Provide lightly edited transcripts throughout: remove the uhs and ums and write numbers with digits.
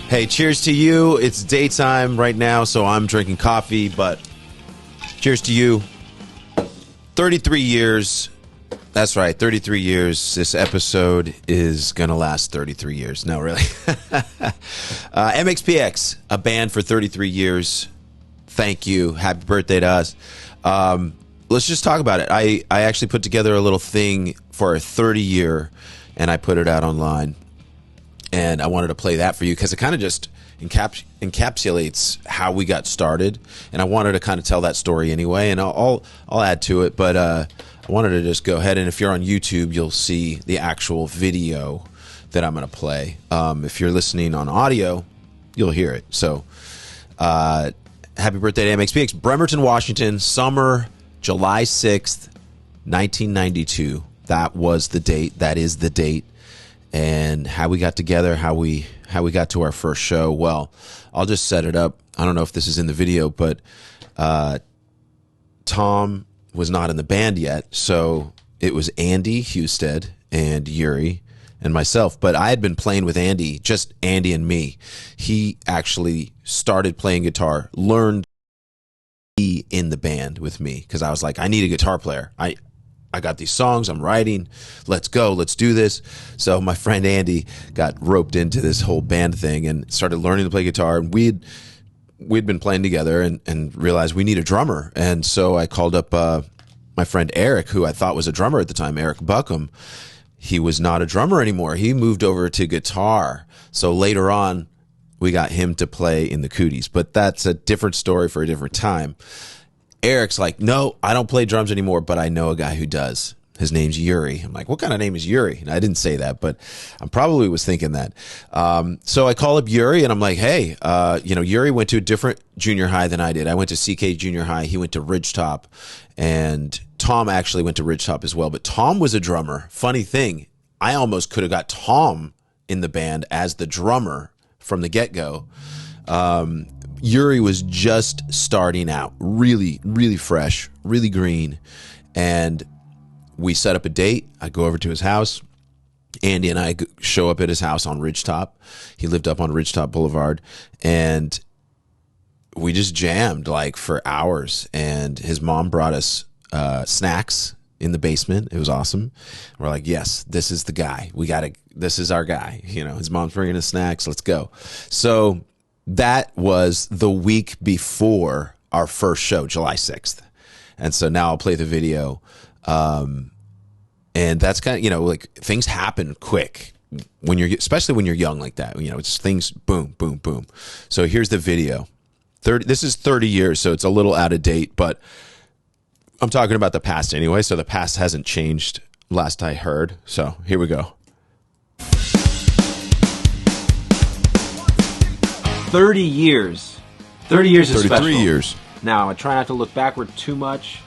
Hey, cheers to you. It's daytime right now, so I'm drinking coffee, but cheers to you. 33 years. That's right, 33 years. This episode is going to last 33 years. No, really. MxPx, a band for 33 years. Thank you. Happy birthday to us. Let's just talk about it. I actually put together a little thing for a 30-year, and I put it out online. And I wanted to play that for you because it kind of just encapsulates how we got started. And I wanted to kind of tell that story anyway, and I'll add to it. But I wanted to just go ahead, and if you're on YouTube, you'll see the actual video that I'm going to play. If you're listening on audio, you'll hear it. So happy birthday to MxPx. Bremerton, Washington, summer, July 6th, 1992. That was the date. That is the date. And how we got together, how we got to our first show. Well, I'll just set it up. I don't know if this is in the video, but Tom was not in the band yet, so it was Andy Husted and Yuri and myself. But I had been playing with Andy, just Andy and me. He actually started playing guitar, learned to be in the band with me because I was like, I need a guitar player. I got these songs I'm writing. Let's go. Let's do this. So my friend Andy got roped into this whole band thing and started learning to play guitar. And we'd been playing together and realized we need a drummer. And so I called up my friend Eric, who I thought was a drummer at the time, Eric Buckham. He was not a drummer anymore. He moved over to guitar. So later on, we got him to play in the Cooties. But that's a different story for a different time. Eric's like, no, I don't play drums anymore, but I know a guy who does. His name's Yuri. I'm like, what kind of name is Yuri? And I didn't say that, but I probably was thinking that. So I call up Yuri and I'm like, hey, Yuri went to a different junior high than I did. I went to CK Junior High. He went to Ridgetop, and Tom actually went to Ridgetop as well. But Tom was a drummer. Funny thing, I almost could have got Tom in the band as the drummer from the get-go. Yuri was just starting out, really, really fresh, really green. And we set up a date. I go over to his house. Andy and I show up at his house on Ridgetop. He lived up on Ridgetop Boulevard. And we just jammed like for hours. And his mom brought us snacks in the basement. It was awesome. We're like, yes, this is the guy. This is our guy. His mom's bringing us snacks. Let's go. So that was the week before our first show, July 6th. And so now I'll play the video. And that's kind of, like things happen quick especially when you're young like that, it's things boom, boom, boom. So here's the video. This is 30 years, so it's a little out of date, but I'm talking about the past anyway. So the past hasn't changed last I heard. So here we go. 30 years. 30 years is special. 33 years. Now, I try not to look backward too much.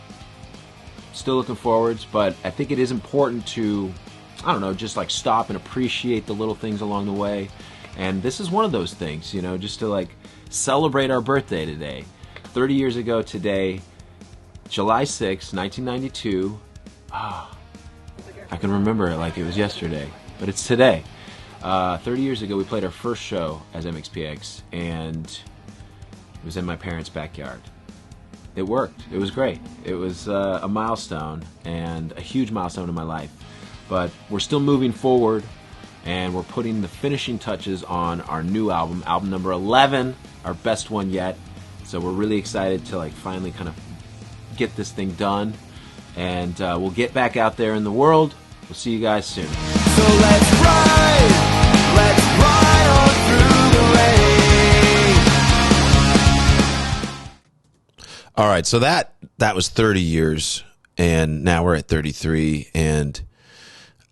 Still looking forwards, but I think it is important to, just like stop and appreciate the little things along the way. And this is one of those things, just to like celebrate our birthday today. 30 years ago today, July 6th, 1992. I can remember it like it was yesterday, but it's today. 30 years ago, we played our first show as MxPx, and it was in my parents' backyard. It worked. It was great. It was a milestone, and a huge milestone in my life. But we're still moving forward, and we're putting the finishing touches on our new album number 11, our best one yet. So we're really excited to finally kind of get this thing done, and we'll get back out there in the world. We'll see you guys soon. So let's ride on through the rain. All right, so that was 30 years, and now we're at 33, and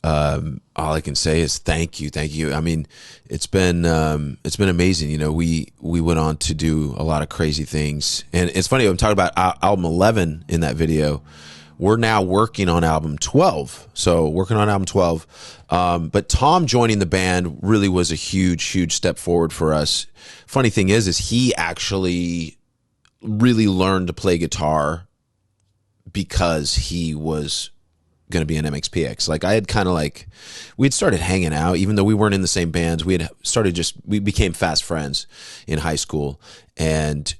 all I can say is thank you. I mean, it's been amazing. We went on to do a lot of crazy things, and it's funny. I'm talking about album 11 in that video. We're now working on album 12. So working on album 12. But Tom joining the band really was a huge step forward for us. Funny thing is he actually really learned to play guitar because he was going to be in MxPx. Like I had kind of like, we'd started hanging out, even though we weren't in the same bands. We had started we became fast friends in high school, and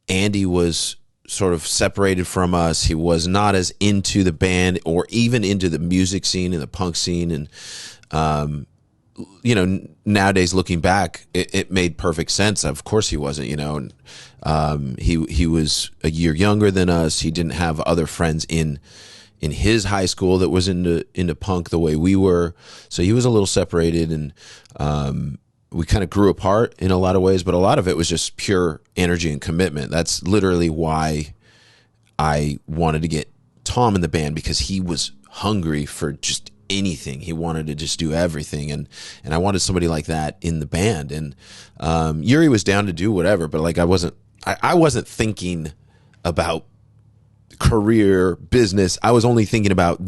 Andy was sort of separated from us. He was not as into the band or even into the music scene and the punk scene. And, you know, nowadays looking back, it made perfect sense. Of course he wasn't, you know, and, he was a year younger than us. He didn't have other friends in his high school that was into punk the way we were. So he was a little separated, and we kind of grew apart in a lot of ways, but a lot of it was just pure energy and commitment. That's literally why I wanted to get Tom in the band, because he was hungry for just anything. He wanted to just do everything, and I wanted somebody like that in the band. And Yuri was down to do whatever, but like I wasn't thinking about career, business. I was only thinking about,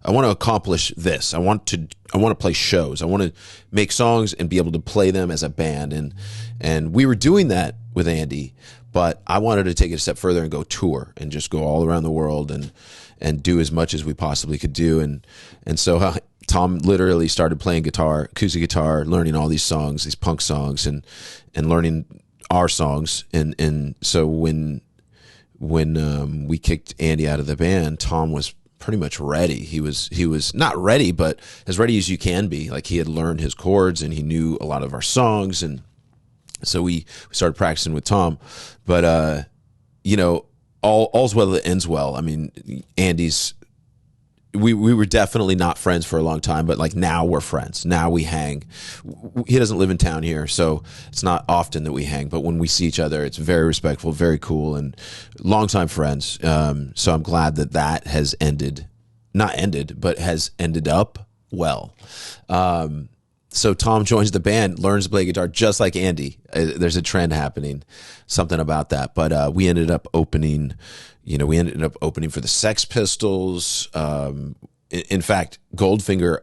I want to accomplish this. I want to play shows. I want to make songs and be able to play them as a band. And we were doing that with Andy, but I wanted to take it a step further and go tour and just go all around the world and do as much as we possibly could do. And so Tom literally started playing guitar, acoustic guitar, learning all these songs, these punk songs, and learning our songs. And so when we kicked Andy out of the band, Tom was pretty much ready. He was not ready, but as ready as you can be. Like he had learned his chords and he knew a lot of our songs, and so we started practicing with Tom. But you know, all's well that ends well. I mean, we were definitely not friends for a long time, but like now we're friends. Now we hang. He doesn't live in town here, so it's not often that we hang, but when we see each other, it's very respectful, very cool, and longtime friends. So I'm glad that has not ended, but has ended up well. So Tom joins the band, learns to play guitar just like Andy. There's a trend happening, something about that. But we ended up opening for the Sex Pistols. In fact, Goldfinger,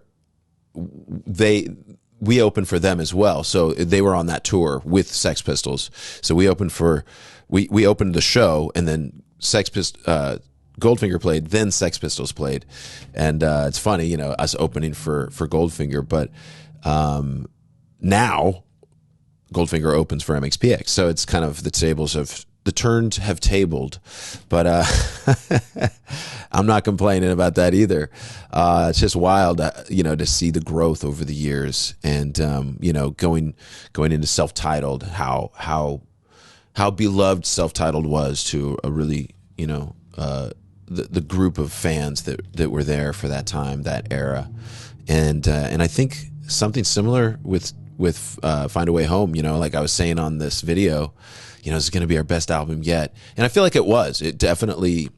we opened for them as well. So they were on that tour with Sex Pistols. So we opened the show, and then Goldfinger played, then Sex Pistols played. And it's funny, you know, us opening for Goldfinger, but now Goldfinger opens for MxPx. So it's kind of the turns have tabled, but I'm not complaining about that either. It's just wild, you know, to see the growth over the years, and you know, going into self-titled, how beloved self-titled was to a really, you know, the group of fans that were there for that time, that era, and I think something similar with Find a Way Home. You know, like I was saying on this video, you know, it's going to be our best album yet. And I feel like it was. It definitely,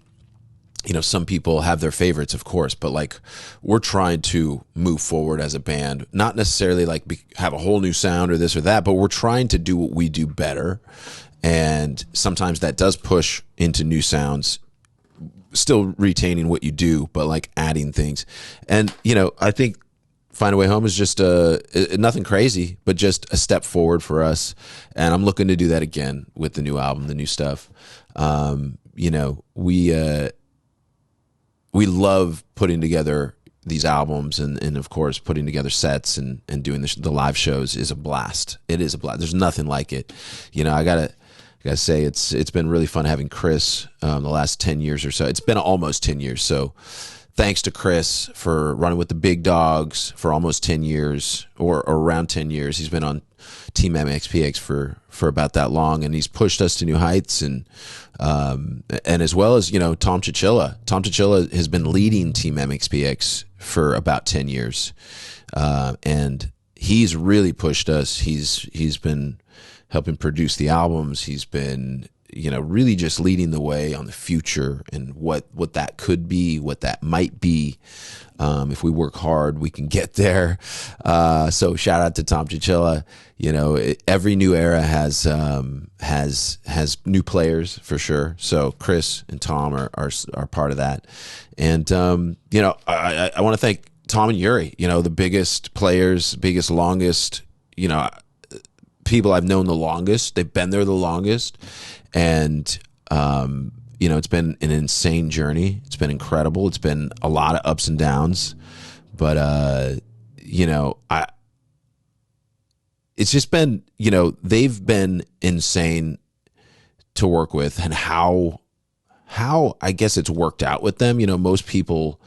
you know, some people have their favorites, of course, but like we're trying to move forward as a band, not necessarily like have a whole new sound or this or that, but we're trying to do what we do better. And sometimes that does push into new sounds, still retaining what you do, but like adding things. And, you know, I think Find a Way Home is just nothing crazy, but just a step forward for us. And I'm looking to do that again with the new album, the new stuff. You know, we love putting together these albums, and of course putting together sets and doing the live shows is a blast. It is a blast. There's nothing like it. You know, I gotta say it's been really fun having Chris the last 10 years or so. It's been almost 10 years. So thanks to Chris for running with the big dogs for almost 10 years or around 10 years. He's been on Team MxPx for about that long, and he's pushed us to new heights. And as well as, you know, Tom Chichilla. Tom Chichilla has been leading Team MxPx for about 10 years. And he's really pushed us. He's been helping produce the albums. He's been, you know, really just leading the way on the future and what that could be, what that might be. If we work hard, we can get there. So shout out to Tom Chichilla. You know, every new era has new players for sure. So Chris and Tom are part of that. And, you know, I want to thank Tom and Yuri, you know, the biggest players, biggest, longest, you know, people I've known the longest. They've been there the longest. And, it's been an insane journey. It's been incredible. It's been a lot of ups and downs, but it's just been, they've been insane to work with, and how I guess it's worked out with them. Most people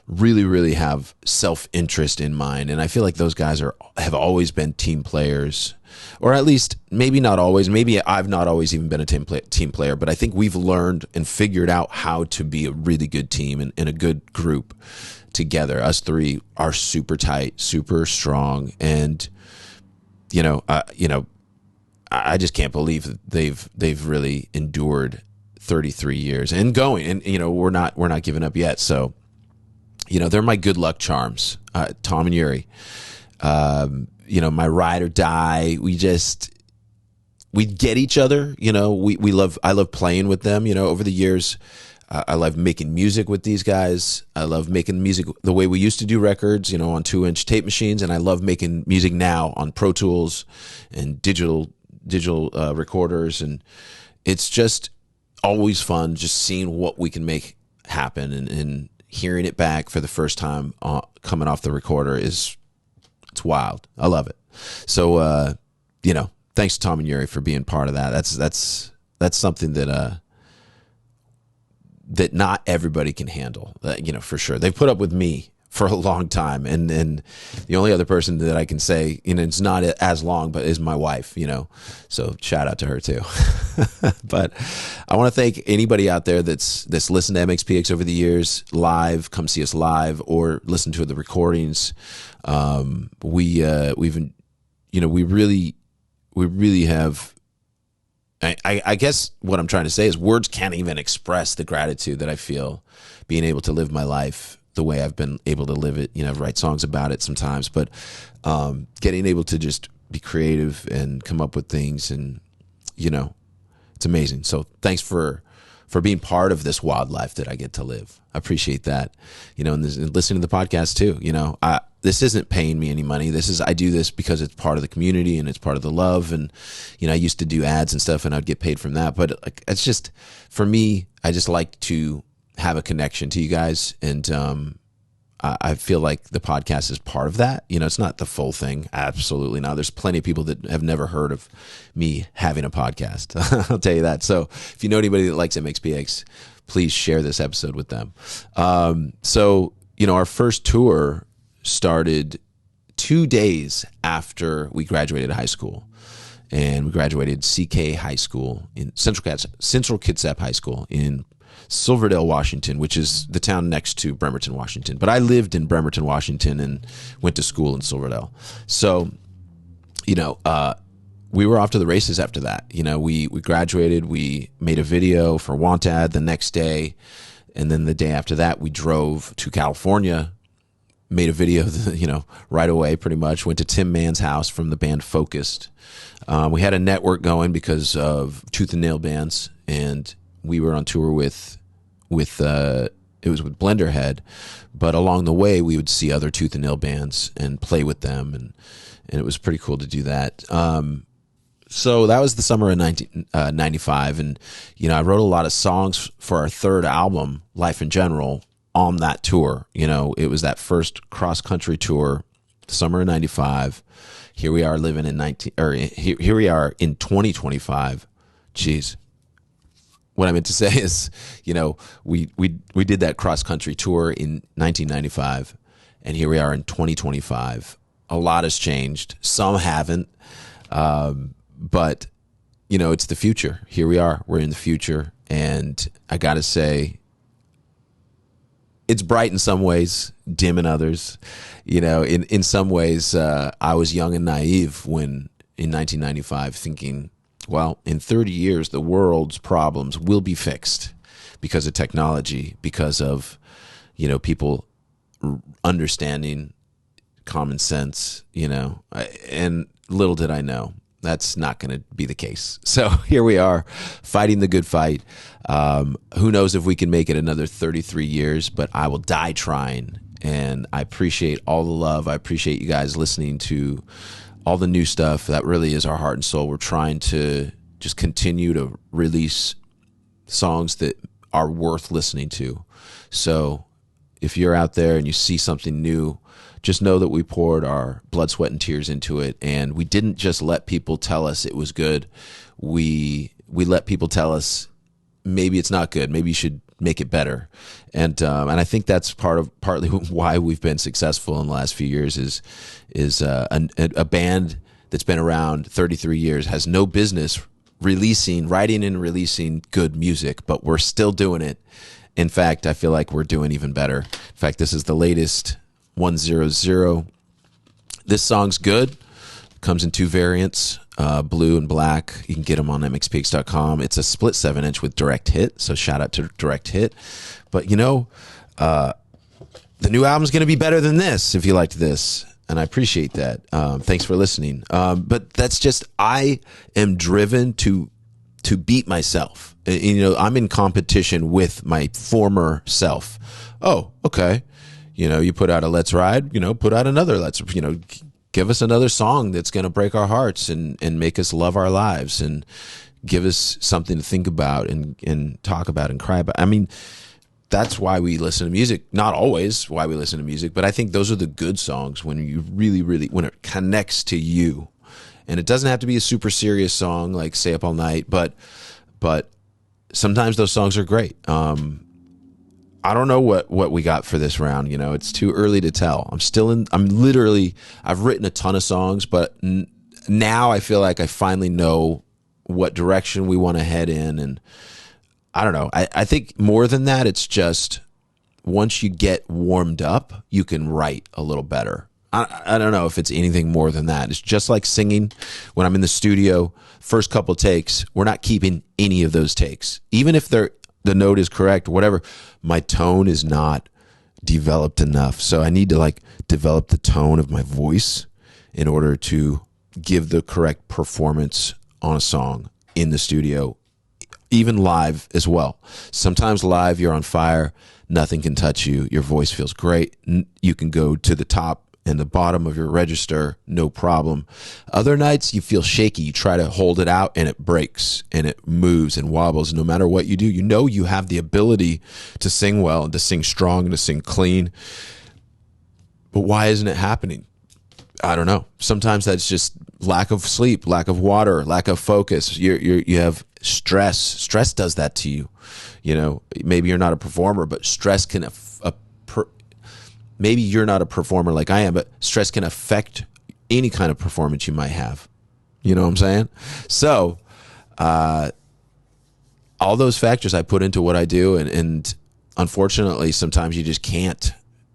really, really have self-interest in mind, and I feel like those guys have always been team players, or at least maybe not always. Maybe I've not always even been a team player, but I think we've learned and figured out how to be a really good team and a good group together. Us three are super tight, super strong, and I just can't believe that they've really endured 33 years and going, and we're not giving up yet. So they're my good luck charms, Tom and Yuri. My ride or die. We get each other. I love playing with them. Over the years, I love making music with these guys. I love making music the way we used to do records, on 2-inch tape machines, and I love making music now on Pro Tools and digital recorders, and it's just always fun just seeing what we can make happen, and hearing it back for the first time coming off the recorder it's wild. I love it. So thanks to Tom and Yuri for being part of that. That's something that not everybody can handle, for sure. They've put up with me for a long time, and the only other person that I can say, it's not as long, but is my wife, so shout out to her too. But I want to thank anybody out there that's listened to MxPx over the years, live, come see us live, or listen to the recordings. We really have, I guess what I'm trying to say is words can't even express the gratitude that I feel being able to live my life the way I've been able to live it, write songs about it sometimes, but getting able to just be creative and come up with things, and it's amazing. So thanks for being part of this wildlife that I get to live. I appreciate that, and listening to the podcast too. This isn't paying me any money. I do this because it's part of the community and it's part of the love. And, I used to do ads and stuff, and I'd get paid from that. But it's just, for me, I just like to have a connection to you guys. And I feel like the podcast is part of that. It's not the full thing. Absolutely not. There's plenty of people that have never heard of me having a podcast. I'll tell you that. So if you know anybody that likes MxPx, please share this episode with them. So our first tour started 2 days after we graduated high school, and we graduated CK High School in Central Kitsap High School in Silverdale, Washington, which is the town next to Bremerton, Washington. But I lived in Bremerton, Washington, and went to school in Silverdale. So, we were off to the races after that. We graduated, we made a video for Want Ad the next day, and then the day after that, we drove to California, made a video, right away, pretty much. Went to Tim Mann's house from the band Focused. We had a network going because of Tooth and Nail bands, and we were on tour with Blenderhead, but along the way we would see other Tooth and Nail bands and play with them, and it was pretty cool to do that. So that was the summer of 1995, and I wrote a lot of songs for our third album, Life in General, on that tour. It was that first cross-country tour, summer of 95. Here we are living in here we are in 2025. Jeez. What I meant to say is, we did that cross-country tour in 1995, and here we are in 2025. A lot has changed. Some haven't, but, it's the future. Here we are. We're in the future, and I got to say, it's bright in some ways, dim in others. In some ways, I was young and naive when in 1995 thinking, well, in 30 years, the world's problems will be fixed because of technology, because of, people understanding common sense, and little did I know that's not going to be the case. So here we are fighting the good fight. Who knows if we can make it another 33 years, but I will die trying. And I appreciate all the love. I appreciate you guys listening to all the new stuff. That really is our heart and soul. We're trying to just continue to release songs that are worth listening to. So if you're out there and you see something new, just know that we poured our blood, sweat, and tears into it, and we didn't just let people tell us it was good. We let people tell us maybe it's not good. Maybe you should make it better. And I think that's partly why we've been successful in the last few years is a band that's been around 33 years has no business writing and releasing good music, but we're still doing it. In fact, I feel like we're doing even better. In fact, this is the latest 100. This song's good. Comes in 2 variants, blue and black. You can get them on MxPx.com. It's a split 7-inch with direct hit, so shout out to direct hit. But the new album's going to be better than this if you liked this, and I appreciate that. Thanks for listening. But that's just, I am driven to beat myself. I'm in competition with my former self. Oh, okay. You put out a Let's Ride, put out another give us another song that's going to break our hearts and make us love our lives and give us something to think about and talk about and cry about. I mean, that's why we listen to music. Not always why we listen to music, but I think those are the good songs when you really, really, when it connects to you. And it doesn't have to be a super serious song like Stay Up All Night, but sometimes those songs are great. I don't know what we got for this round. It's too early to tell. I've written a ton of songs, but now I feel like I finally know what direction we want to head in. And I don't know. I think more than that, it's just once you get warmed up, you can write a little better. I don't know if it's anything more than that. It's just like singing. When I'm in the studio, first couple takes, we're not keeping any of those takes. Even if the note is correct, whatever, my tone is not developed enough. So I need to develop the tone of my voice in order to give the correct performance on a song in the studio, even live as well. Sometimes live, you're on fire. Nothing can touch you. Your voice feels great. You can go to the top and the bottom of your register, no problem. Other nights you feel shaky. You try to hold it out and it breaks and it moves and wobbles. No matter what you do, you have the ability to sing well and to sing strong and to sing clean. But why isn't it happening? I don't know. Sometimes that's just lack of sleep, lack of water, lack of focus. You have stress. Stress does that to you. Maybe you're not a performer, but stress can maybe you're not a performer like I am, but stress can affect any kind of performance you might have. You know what I'm saying? So, all those factors I put into what I do, and unfortunately, sometimes you just can't.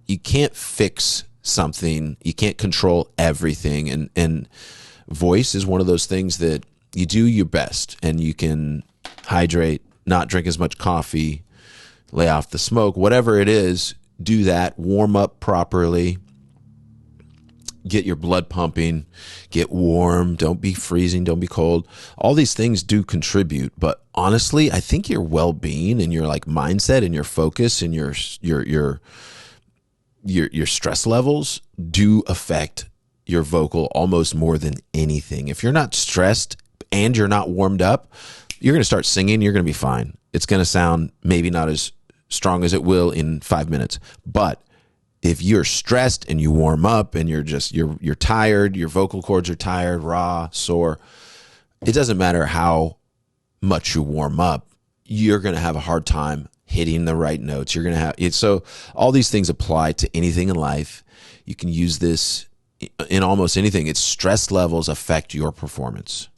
You can't fix something. You can't control everything, and voice is one of those things that you do your best, and you can hydrate, not drink as much coffee, lay off the smoke, whatever it is. Do that, warm up properly, get your blood pumping, get warm, don't be freezing, don't be cold. All these things do contribute, but honestly, I think your well-being and your mindset and your focus and your stress levels do affect your vocal almost more than anything. If you're not stressed and you're not warmed up, you're going to start singing, you're going to be fine. It's going to sound maybe not as strong as it will in 5 minutes. But if you're stressed and you warm up and you're tired, your vocal cords are tired, raw, sore, it doesn't matter how much you warm up, you're going to have a hard time hitting the right notes. You're going to have it. So all these things apply to anything in life. You can use this in almost anything. Its stress levels affect your performance.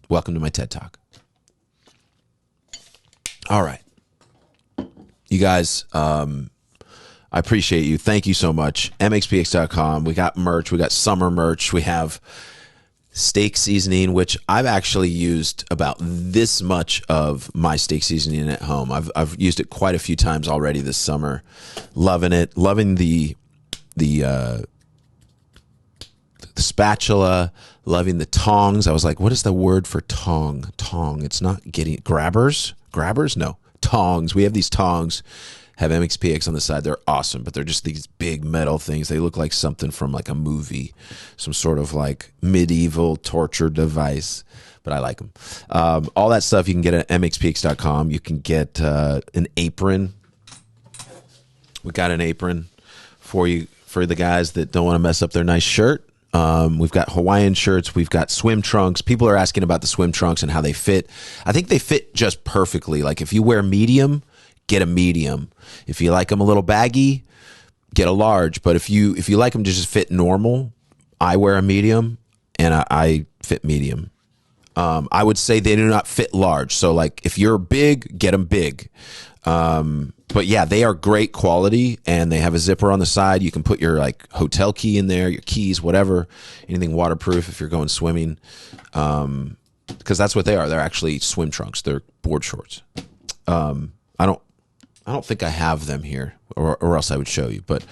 Welcome to my TED Talk. All right. You guys, I appreciate you. Thank you so much. MxPx.com. We got merch. We got summer merch. We have steak seasoning, which I've actually used about this much of my steak seasoning at home. I've used it quite a few times already this summer. Loving it. Loving the spatula. Loving the tongs. I was like, what is the word for tong? Tong. It's not getting grabbers. Grabbers? No. Tongs. We have these tongs. have MxPx on the side. They're awesome, but they're just these big metal things. They look like something from like a movie, some sort of like medieval torture device, but I like them. All that stuff you can get at MxPx.com. You can get an apron. We got an apron for you, for the guys that don't want to mess up their nice shirt. We've got Hawaiian shirts. We've got swim trunks. People are asking about the swim trunks and how they fit. I think they fit just perfectly. Like if you wear medium, get a medium. If you like them a little baggy, get a large. But if you like them to just fit normal, I wear a medium and I fit medium. I would say they do not fit large. So like if you're big, get them big. But yeah, they are great quality, and they have a zipper on the side. You can put your like hotel key in there, your keys, whatever, anything waterproof if you're going swimming. Because that's what they are. They're actually swim trunks. They're board shorts. I don't think I have them here, or else I would show you. But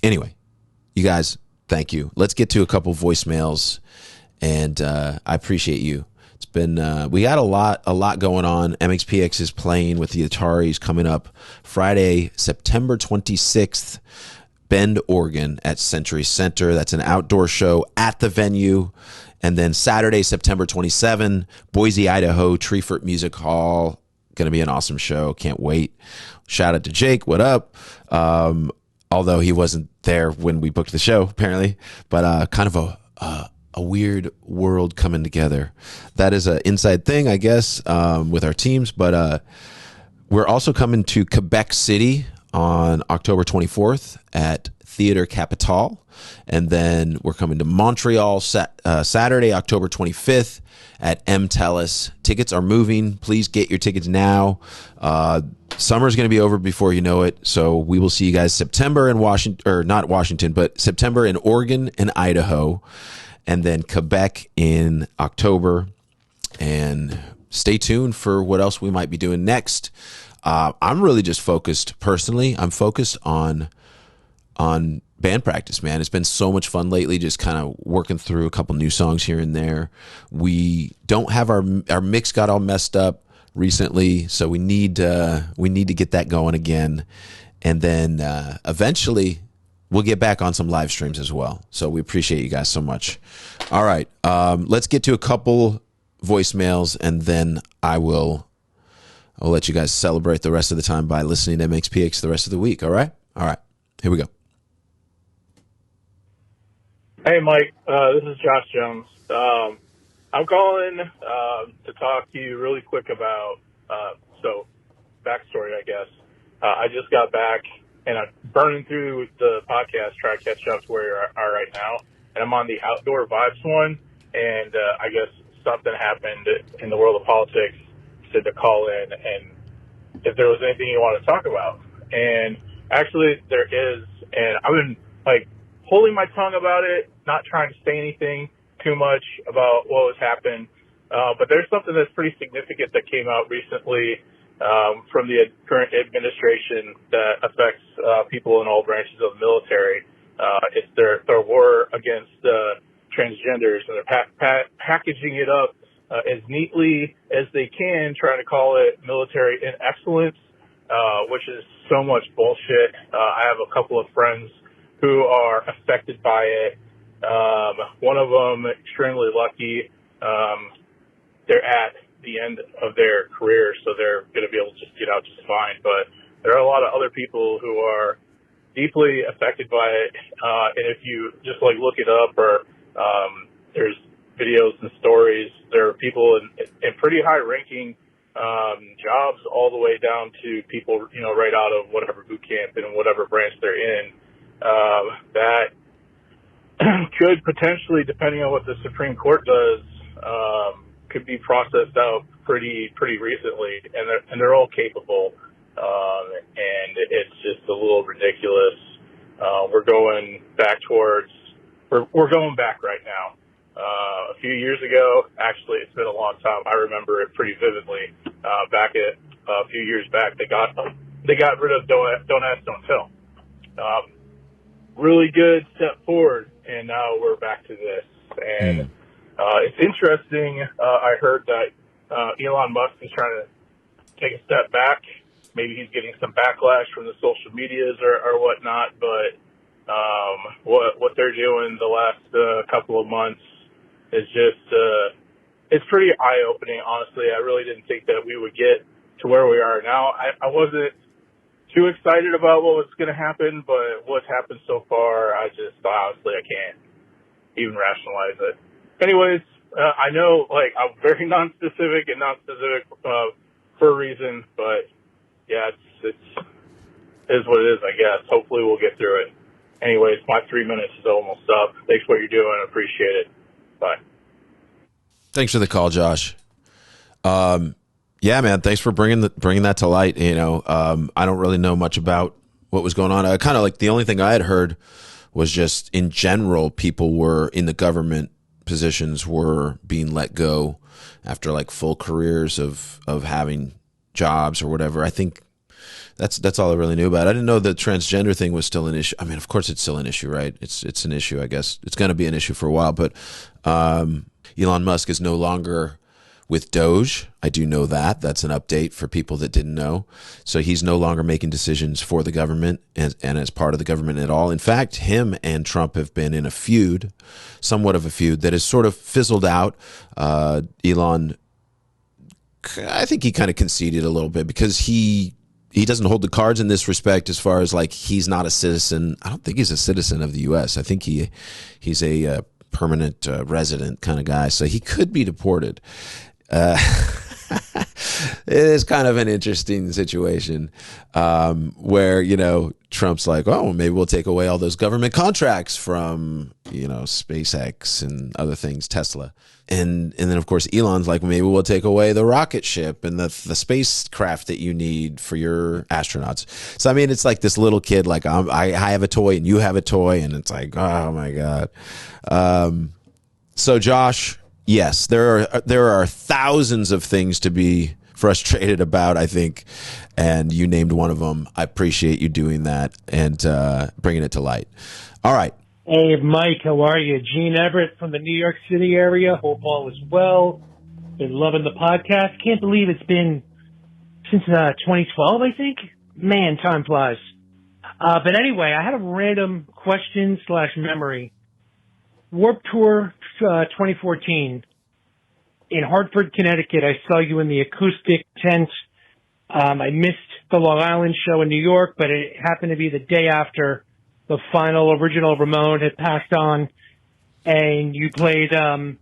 anyway, you guys, thank you. Let's get to a couple voicemails, and I appreciate you. It's been we got a lot going on. MxPx is playing with the Ataris coming up Friday, September 26th, Bend, Oregon at Century Center. That's an outdoor show at the venue. And then Saturday, September 27th, Boise, Idaho, Treefort Music Hall. Going to be an awesome show. Can't wait. Shout out to Jake. What up? Although he wasn't there when we booked the show, apparently. But kind of a weird world coming together. That is an inside thing, I guess, with our teams. But we're also coming to Quebec City on October 24th at Théâtre Capitole. And then we're coming to Montreal Saturday, October 25th at MTELUS. Tickets are moving. Please get your tickets now. Summer's going to be over before you know it. So we will see you guys September in Washington, or not Washington, but September in Oregon and Idaho. And then Quebec in October. And stay tuned for what else we might be doing next. I'm really just focused, personally, I'm focused on band practice, man. It's been so much fun lately, just kind of working through a couple new songs here and there. We don't have our mix got all messed up recently, so we need to get that going again. And then eventually we'll get back on some live streams as well. So we appreciate you guys so much. All right. Let's get to a couple voicemails, and then I'll let you guys celebrate the rest of the time by listening to MxPx the rest of the week. All right? All right. Here we go. Hey, Mike. This is Josh Jones. I'm calling to talk to you really quick about, backstory, I guess. I just got back, and I'm burning through the podcast, trying to catch up to where you are right now. And I'm on the Outdoor Vibes one, and I guess something happened in the world of politics. Said to call in, and if there was anything you want to talk about. And actually, there is, and I've been, holding my tongue about it, not trying to say anything too much about what has happened. But there's something that's pretty significant that came out recently from the current administration that affects people in all branches of the military. It's their war against transgenders, and they're packaging it up as neatly as they can, trying to call it military inexcellence, which is so much bullshit. I have a couple of friends who are affected by it. One of them, extremely lucky. They're at the end of their career, so they're going to be able to just get out just fine. But there are a lot of other people who are deeply affected by it. And if you just look it up, or there's videos and stories, there are people in pretty high ranking jobs, all the way down to people, right out of whatever boot camp and whatever branch they're in, that could potentially, depending on what the Supreme Court does, could be processed out pretty recently, and they're all capable, and it's just a little ridiculous. We're going back right now. A few years ago, actually, it's been a long time. I remember it pretty vividly. A few years back, they got rid of Don't Ask, Don't Tell. Really good step forward, and now we're back to this. And it's interesting. I heard that Elon Musk is trying to take a step back maybe he's getting some backlash from the social medias or whatnot, but what they're doing the last couple of months is just it's pretty eye-opening, honestly. I really didn't think that we would get to where we are now. I wasn't too excited about what was going to happen, but what's happened so far, honestly, I can't even rationalize it. Anyways, I know, like, I'm very non-specific for a reason, but yeah, it is what it is, I guess. Hopefully we'll get through it. Anyways, my 3 minutes is almost up. Thanks for what you're doing. I appreciate it. Bye. Thanks for the call, Josh. Yeah, man, thanks for bringing that to light. You know, I don't really know much about what was going on. I kind of like, the only thing I had heard was just in general, people were in the government positions were being let go after like full careers of having jobs or whatever. I think that's all I really knew about it. I didn't know the transgender thing was still an issue. I mean, of course it's still an issue, right? It's an issue, I guess. It's going to be an issue for a while, but Elon Musk is no longer with Doge. I do know that. That's an update for people that didn't know. So he's no longer making decisions for the government and as part of the government at all. In fact, him and Trump have been in a feud, somewhat of a feud that has sort of fizzled out. Elon, I think he kind of conceded a little bit because he doesn't hold the cards in this respect as far as like he's not a citizen. I don't think he's a citizen of the U.S. I think he's a permanent resident kind of guy. So he could be deported. It is kind of an interesting situation where, you know, Trump's like, oh, maybe we'll take away all those government contracts from, you know, SpaceX and other things, Tesla. And then, of course, Elon's like, maybe we'll take away the rocket ship and the spacecraft that you need for your astronauts. So, I mean, it's like this little kid, like, I have a toy and you have a toy. And it's like, oh, my God. So, Josh, yes, there are thousands of things to be frustrated about, I think, and you named one of them. I appreciate you doing that and bringing it to light. All right. Hey, Mike, how are you? Gene Everett from the New York City area. Hope all is well. Been loving the podcast. Can't believe it's been since 2012, I think. Man, time flies. But anyway, I had a random question/memory. Warped Tour 2014. In Hartford, Connecticut, I saw you in the acoustic tent. I missed the Long Island show in New York, but it happened to be the day after the final original Ramone had passed on. And you played, I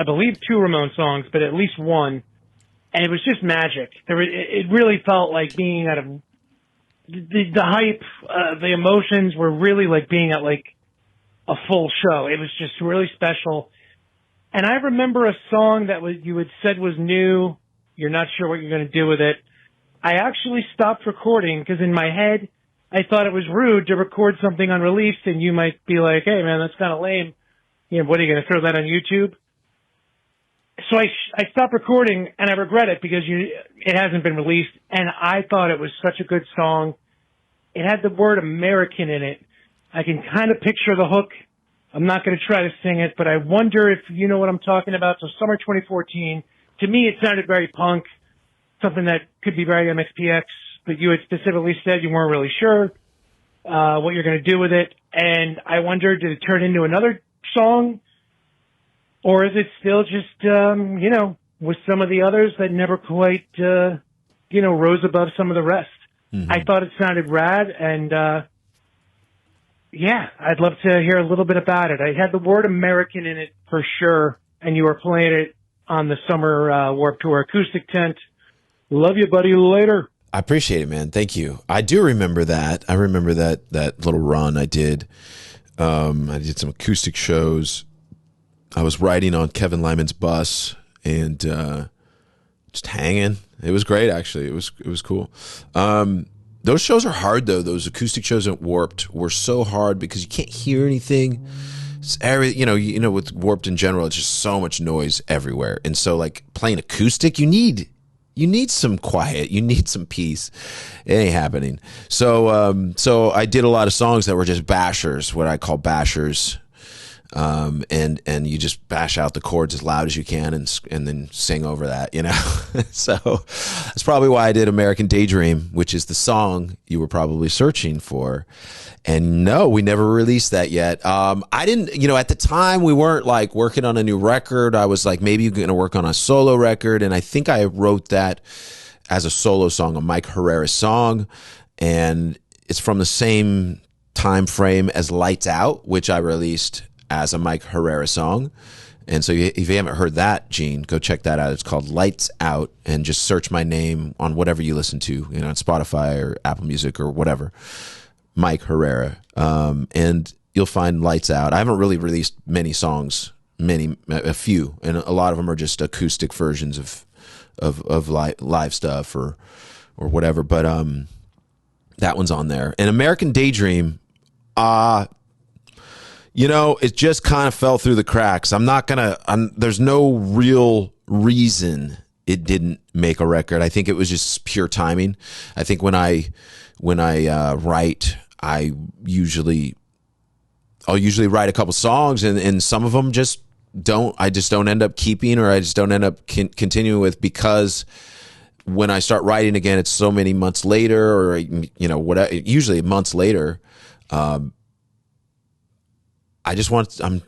believe, 2 Ramone songs, but at least one. And it was just magic. It really felt like being at the hype, the emotions were really like being at like a full show. It was just really special. And I remember a song that you had said was new. You're not sure what you're going to do with it. I actually stopped recording because in my head, I thought it was rude to record something unreleased and you might be like, hey man, that's kind of lame. You know, what are you going to throw that on YouTube? So I stopped recording and I regret it because it hasn't been released. And I thought it was such a good song. It had the word American in it. I can kind of picture the hook. I'm not going to try to sing it, but I wonder if you know what I'm talking about. So summer 2014, to me it sounded very punk, something that could be very MxPx, but you had specifically said you weren't really sure what you're going to do with it. And I wonder, did it turn into another song? Or is it still just, you know, with some of the others that never quite, you know, rose above some of the rest? Mm-hmm. I thought it sounded rad, and yeah, I'd love to hear a little bit about it. I had the word American in it for sure, and you were playing it on the summer Warped Tour acoustic tent. Love you, buddy. Later. I appreciate it, man. Thank you. I do remember that. I remember that little run I did. I did some acoustic shows. I was riding on Kevin Lyman's bus and just hanging. It was great, actually. It was cool. Those shows are hard, though. Those acoustic shows at Warped were so hard because you can't hear anything. You know, with Warped in general, it's just so much noise everywhere. And so, like, playing acoustic, you need some quiet. You need some peace. It ain't happening. So I did a lot of songs that were just bashers, what I call bashers. and you just bash out the chords as loud as you can and then sing over that, you know. So that's probably why I did American Daydream, which is the song you were probably searching for. And no, we never released that yet. I didn't, you know, at the time we weren't like working on a new record. I was like, maybe you're going to work on a solo record. And I think I wrote that as a solo song, a Mike Herrera song. And it's from the same time frame as Lights Out, which I released as a Mike Herrera song. And so if you haven't heard that, Gene, go check that out. It's called Lights Out, and just search my name on whatever you listen to, you know, on Spotify or Apple Music or whatever, Mike Herrera. And you'll find Lights Out. I haven't really released many songs, a few, and a lot of them are just acoustic versions of live stuff or whatever. But that one's on there. And American Daydream, you know, it just kind of fell through the cracks. There's no real reason it didn't make a record. I think it was just pure timing. I think when I write, I'll usually write a couple songs, and some of them I just don't end up keeping, or I just don't end up continuing with, because when I start writing again, it's so many months later, or, you know, usually months later. I'm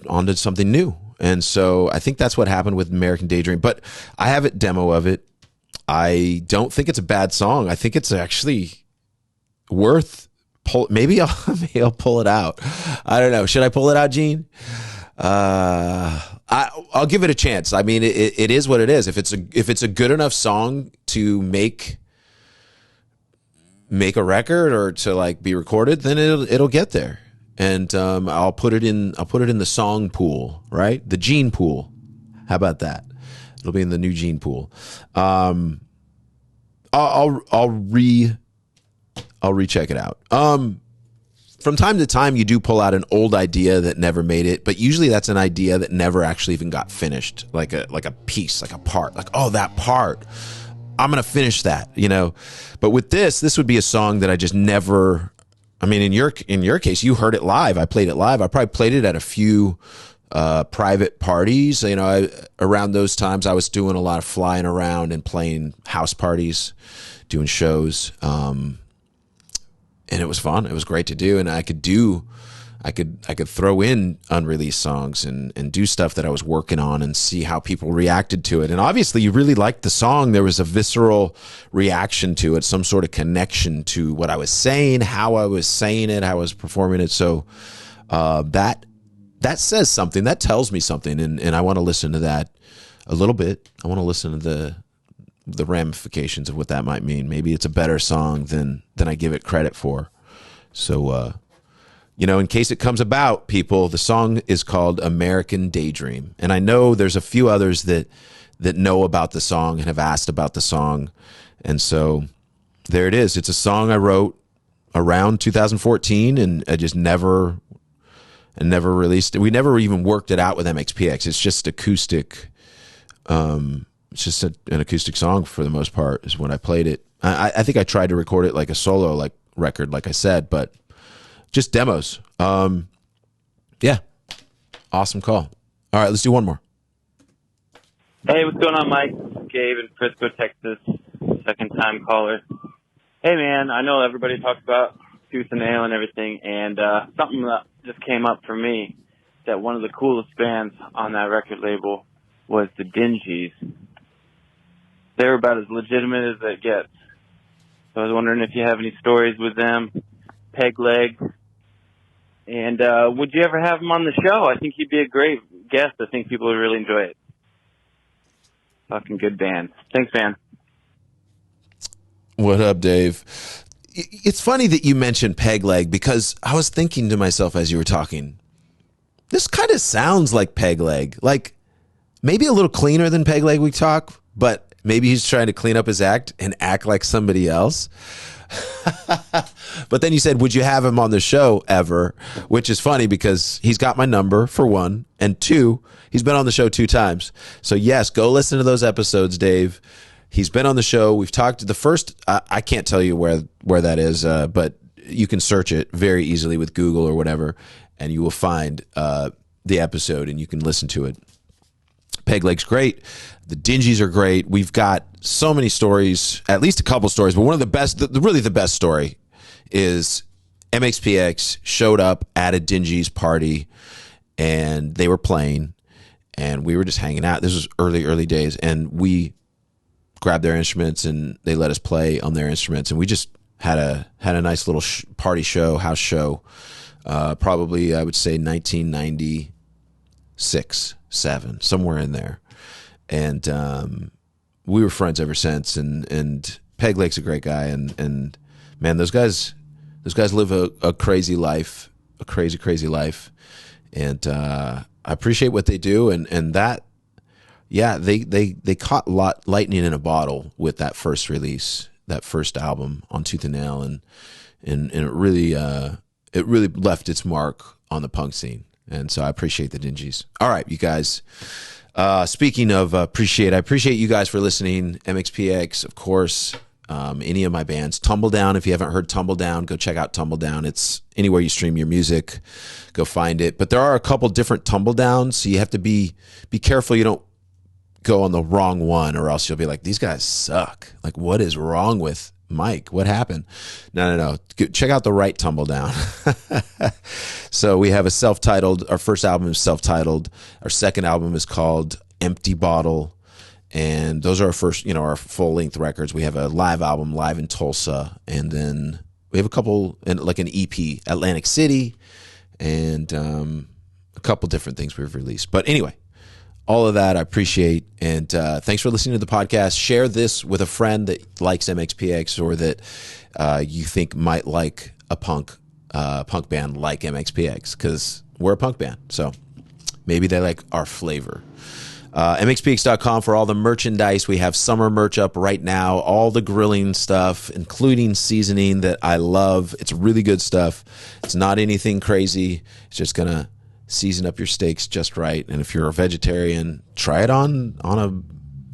on to something new. And so I think that's what happened with American Daydream. But I have a demo of it. I don't think it's a bad song. I think it's actually worth maybe I'll pull it out. I don't know. Should I pull it out, Gene? I'll give it a chance. I mean, it is what it is. If it's a good enough song to make a record or to like be recorded, then it'll get there. And I'll put it in the song pool, right? The Gene pool. How about that? It'll be in the new Gene pool. I'll recheck it out. From time to time, you do pull out an old idea that never made it, but usually that's an idea that never actually even got finished, like a piece, like a part, like, oh, that part, I'm gonna finish that, you know. But with this would be a song that I just never. I mean, in your case, you heard it live. I played it live. I probably played it at a few private parties. You know, around those times, I was doing a lot of flying around and playing house parties, doing shows, and it was fun. It was great to do, and I could throw in unreleased songs and do stuff that I was working on and see how people reacted to it. And obviously, you really liked the song. There was a visceral reaction to it, some sort of connection to what I was saying, how I was saying it, how I was performing it. So that says something. That tells me something, and I want to listen to that a little bit. I want to listen to the ramifications of what that might mean. Maybe it's a better song than I give it credit for. So, you know, in case it comes about, people, the song is called American Daydream. And I know there's a few others that know about the song and have asked about the song. And so there it is. It's a song I wrote around 2014, and I just never released it. We never even worked it out with MxPx. It's just acoustic. It's just an acoustic song for the most part is when I played it. I think I tried to record it like a solo record, like I said, but just demos. Yeah. Awesome call. All right, let's do one more. Hey, what's going on, Mike? Gabe in Frisco, Texas. Second-time caller. Hey, man, I know everybody talks about Tooth and Nail and everything, and something that just came up for me, that one of the coolest bands on that record label was the Dingies. They were about as legitimate as it gets. So I was wondering if you have any stories with them, Peg Leg, and would you ever have him on the show? I think he'd be a great guest. I think people would really enjoy it. Fucking good band. Thanks, man. What up, Dave? It's funny that you mentioned Peg Leg, because I was thinking to myself as you were talking, this kind of sounds like Peg Leg. Like, maybe a little cleaner than Peg Leg we talk, but maybe he's trying to clean up his act and act like somebody else. But then you said, would you have him on the show ever? Which is funny because he's got my number, for one, and two, he's been on the show 2 times. So yes, go listen to those episodes, Dave. He's been on the show. We've talked to the first, I can't tell you where that is, but you can search it very easily with Google or whatever, and you will find the episode and you can listen to it. Peg Leg's great. The Dingies are great. We've got so many stories, at least a couple stories, but one of the best, really the best story is MxPx showed up at a Dingies party and they were playing and we were just hanging out. This was early days, and we grabbed their instruments and they let us play on their instruments, and we just had a nice little party show, house show. Probably I would say 1996, 7, somewhere in there. And we were friends ever since. And Peg Leg's a great guy. And man, those guys live a crazy life, a crazy life. And I appreciate what they do. And that, yeah, they caught lightning in a bottle with that first release, that first album on Tooth and Nail, and it really left its mark on the punk scene. And so I appreciate the Dingies. All right, you guys. Speaking of I appreciate you guys for listening. MxPx, of course. Any of my bands. Tumbledown. If you haven't heard Tumbledown, go check out Tumbledown. It's anywhere you stream your music. Go find it. But there are a couple different Tumbledowns, so you have to be careful you don't go on the wrong one, or else you'll be like, these guys suck. Like, what is wrong with Mike? What happened? No. Check out the right Tumbledown. So we have a self-titled, our first album is self-titled. Our second album is called Empty Bottle. And those are our first, our full-length records. We have a live album, live in Tulsa. And then we have a couple, like an EP, Atlantic City, and a couple different things we've released. But anyway, all of that I appreciate, and thanks for listening to the podcast. Share this with a friend that likes MxPx, or that you think might like a punk band like MxPx, because we're a punk band, so maybe they like our flavor. MxPx.com for all the merchandise. We have summer merch up right now, all the grilling stuff, including seasoning that I love. It's really good stuff. It's not anything crazy. It's just gonna season up your steaks just right. And if you're a vegetarian, try it on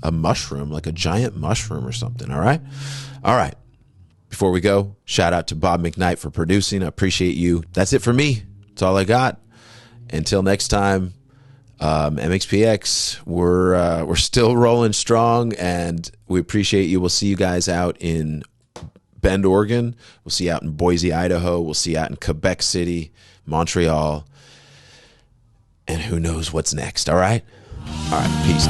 a mushroom, like a giant mushroom or something. All right. Before we go, shout out to Bob McKnight for producing. I appreciate you. That's it for me. That's all I got. Until next time, MxPx, we're still rolling strong, and we appreciate you. We'll see you guys out in Bend, Oregon. We'll see you out in Boise, Idaho. We'll see you out in Quebec City, Montreal. And who knows what's next, all right? All right, peace.